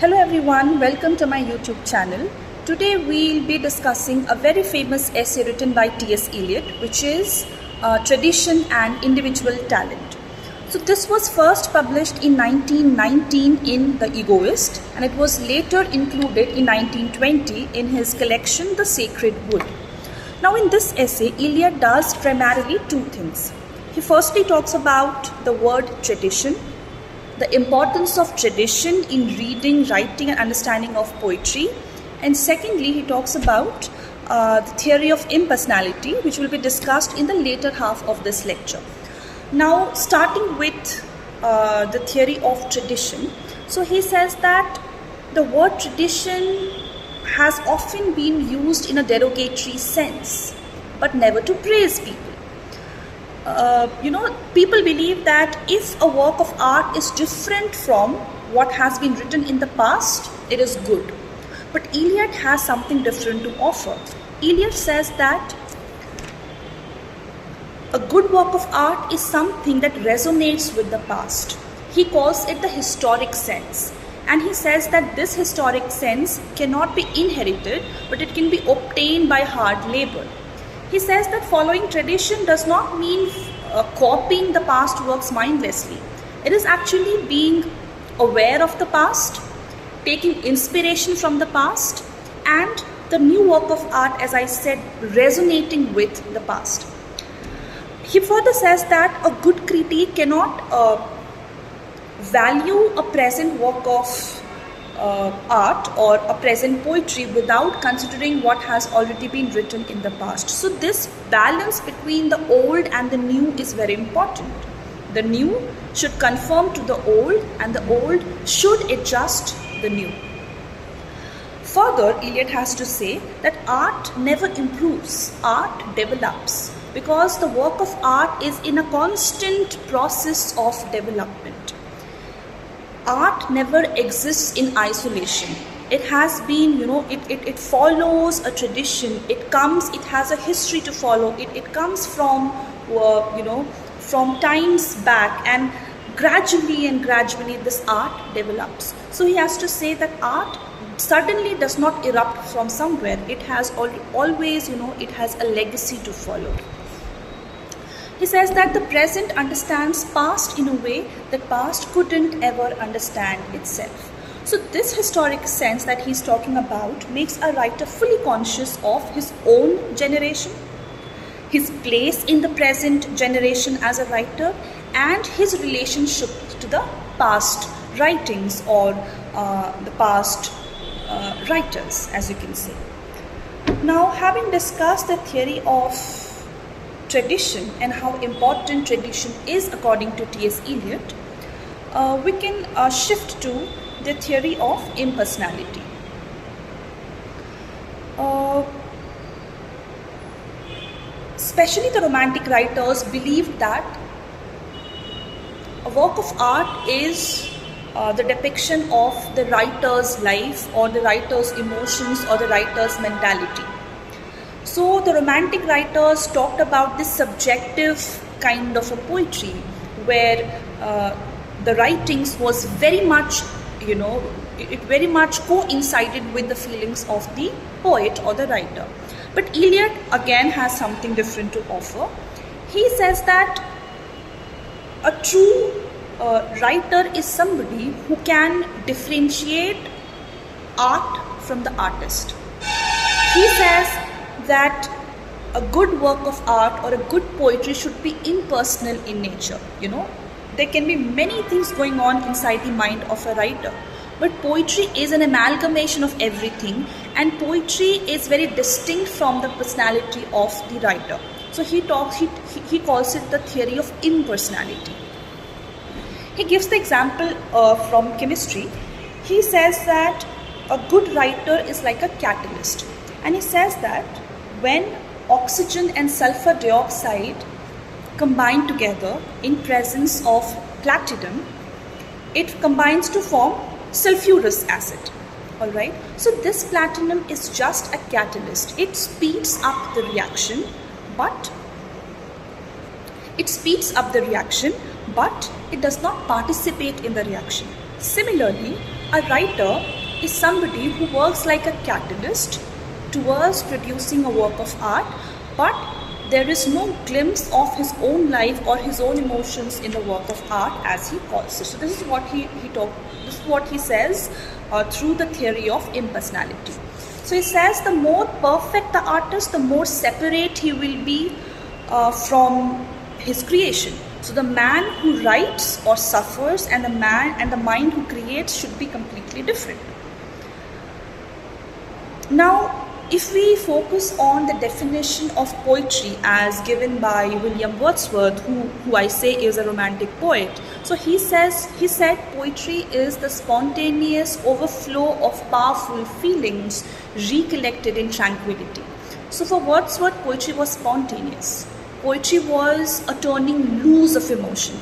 Hello everyone, welcome to my YouTube channel. Today we'll be discussing a very famous essay written by T.S. Eliot, which is Tradition and Individual Talent. So this was first published in 1919 in The Egoist, and it was later included in 1920 in his collection The Sacred Wood. Now in this essay, Eliot does primarily two things. He firstly talks about the word tradition, the importance of tradition in reading, writing and understanding of poetry. And secondly, he talks about the theory of impersonality, which will be discussed in the later half of this lecture. Now, starting with the theory of tradition. So he says that the word tradition has often been used in a derogatory sense, but never to praise people. People believe that if a work of art is different from what has been written in the past, it is good. But Eliot has something different to offer. Eliot says that a good work of art is something that resonates with the past. He calls it the historic sense. And he says that this historic sense cannot be inherited, but it can be obtained by hard labor. He says that following tradition does not mean copying the past works mindlessly. It is actually being aware of the past, taking inspiration from the past, and the new work of art, as I said, resonating with the past. He further says that a good critique cannot value a present work of art or a present poetry without considering what has already been written in the past. So this balance between the old and the new is very important. The new should conform to the old and the old should adjust the new. Further, Eliot has to say that art never improves, art develops, because the work of art is in a constant process of development. Art never exists in isolation. It has been, it follows a tradition. It has a history to follow. It comes from, from times back, and gradually this art develops. So he has to say that art suddenly does not erupt from somewhere. It has always, it has a legacy to follow. He says that the present understands past in a way that past couldn't ever understand itself. So this historic sense that he's talking about makes a writer fully conscious of his own generation, his place in the present generation as a writer, and his relationship to the past writings or the past writers, as you can see. Now, having discussed the theory of tradition and how important tradition is according to T.S. Eliot, we can shift to the theory of impersonality. Especially the Romantic writers believed that a work of art is the depiction of the writer's life or the writer's emotions or the writer's mentality. So the Romantic writers talked about this subjective kind of a poetry where the writings was very much, it very much coincided with the feelings of the poet or the writer. But Eliot again has something different to offer. He says that a true writer is somebody who can differentiate art from the artist. He says that a good work of art or a good poetry should be impersonal in nature. There can be many things going on inside the mind of a writer, but poetry is an amalgamation of everything, and poetry is very distinct from the personality of the writer. So he calls it the theory of impersonality. He gives the example from chemistry. He says that a good writer is like a catalyst, and he says that when oxygen and sulfur dioxide combine together in presence of platinum, it combines to form sulfurous acid. Alright, so this platinum is just a catalyst. It speeds up the reaction, but it does not participate in the reaction. Similarly, A writer is somebody who works like a catalyst towards producing a work of art, but there is no glimpse of his own life or his own emotions in the work of art, as he calls it. So this is what this is what he says through the theory of impersonality. So he says the more perfect the artist, the more separate he will be from his creation. So the man who writes or suffers and the mind who creates should be completely different. Now, if we focus on the definition of poetry as given by William Wordsworth, who I say is a romantic poet, so he said poetry is the spontaneous overflow of powerful feelings recollected in tranquility. So for Wordsworth, poetry was spontaneous. Poetry was a turning loose of emotion.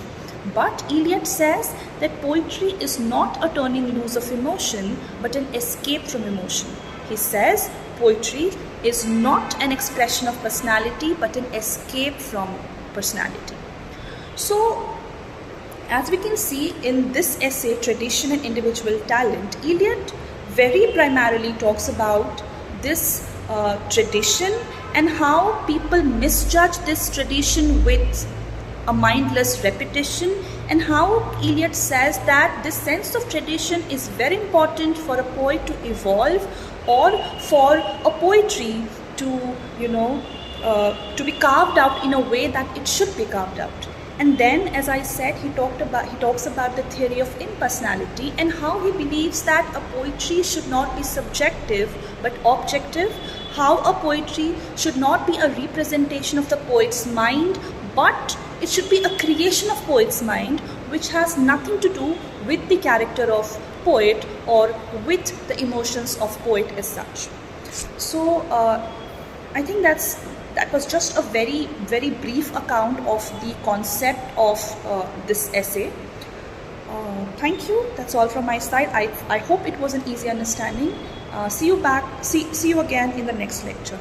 But Eliot says that poetry is not a turning loose of emotion, but an escape from emotion. He says poetry is not an expression of personality, but an escape from personality. So, as we can see in this essay, Tradition and Individual Talent, Eliot very primarily talks about this tradition and how people misjudge this tradition with a mindless repetition, and how Eliot says that this sense of tradition is very important for a poet to evolve, or for a poetry to to be carved out in a way that it should be carved out. And then, as I said, he talks about the theory of impersonality and how he believes that a poetry should not be subjective but objective, how a poetry should not be a representation of the poet's mind, but it should be a creation of poet's mind which has nothing to do with the character of poet or with the emotions of poet as such. So I think that was just a very brief account of the concept of this essay. Thank you. That's all from my side. I hope it was an easy understanding. See you again in the next lecture.